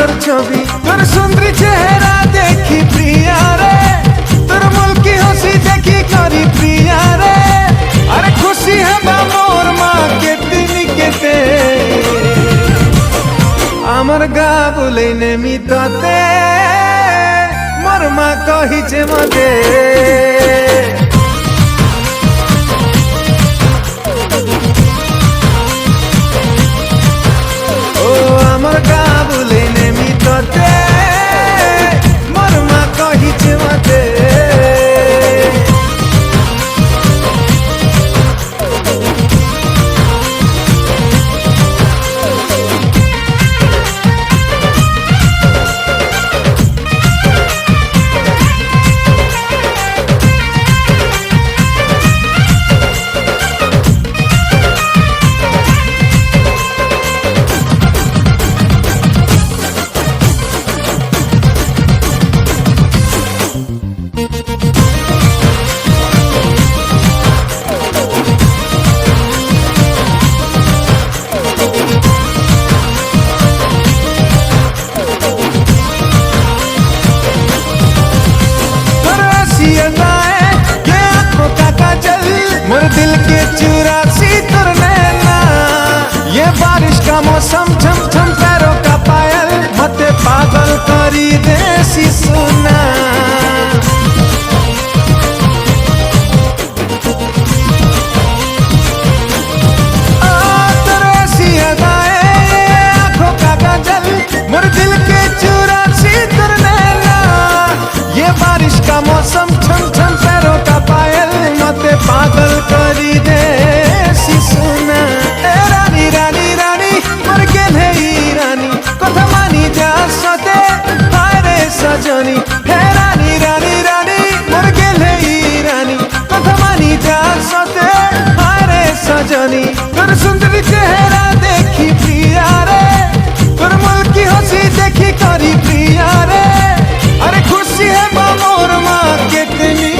সুন্দর ছবি তোর সুন্দরী চেহারা দেখি প্রিয়া রে তোর মুলকি হাসি দেখি করি প্রিয়া রে আরে খুশি হবা মোর মা কেতনি কেতে আমার গা বলে নেমি ততে মোর মা কহিছে মতে ও আমার গা বলে নেমি ততে মোর মা কহিছে মতে मोर दिल के चुरासी तुर नैना ये बारिश का मौसम छम छम पैरों का पायल मते पागल करी देसी सुना आंखों का काजल मोर दिल के चुरासी तुर नैना ये बारिश का मौसम छम छम पैरों का पायल मते पागल करी दे सुना रानी रानी रानी मोर गेले रानी कथा मानी जा सते हारे सजनी हे रानी रानी रानी मोर गेले रानी कथा मानी जा सते हारे सजनी तोर सुंदर चेहरा देखी प्रिया रे तोर मुल्की हंसी देखी करी प्रिया रे अरे खुशी है मोर माँ केतनी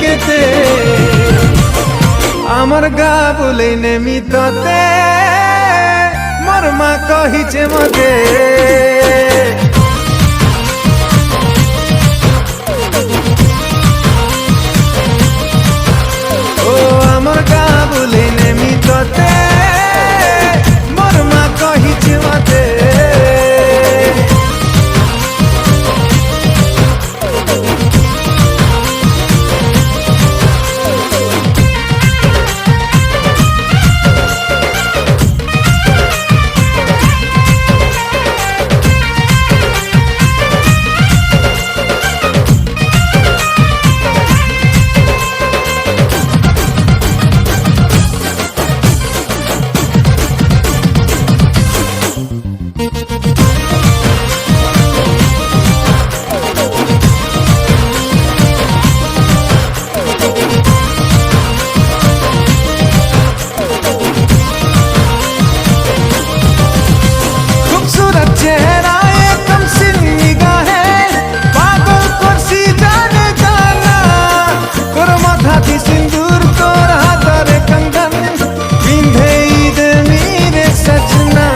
केते আমার গা বলে নেমি ততে মোর মা কহিছে মতে ও আমার গা বলে নেমি ততে মোর মা কহিছে মতে चेहरा एकदम सी निगाहें पागल करसी जाने जाना तोर माथा थी सिंदूर तोर हाथर कंगन पिंधे ईद मेरे सजना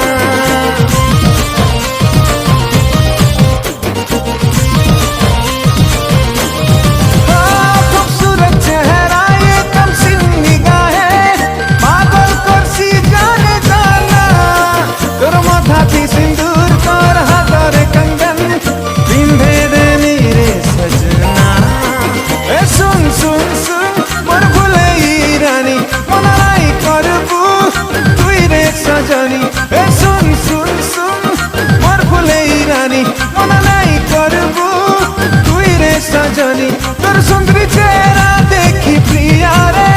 खूबसूरत चेहरा एकदम सी निगाहें पागल करसी जाने जाना तोर माथा थी सिंदूर तोर हाथर कंगन पिंधे दे मेरे सजना ए सुन सुन सुन मोर भुले रानी मनाई करबू तुई रे सजनी ए सुन सुन सुन मोर भुले रानी मनाई करबू तुई रे सजनी तोर सुंदरी चेहरा देखी प्रिया रे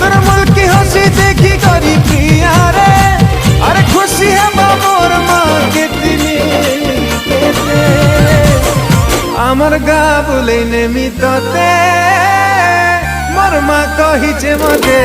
तोर मुल्की हंसी देखी करी प्रिया रे अरे खुशी है मोर माँ केतनी আমার গা বলে নেমি ততে মোর মা কহিছে মতে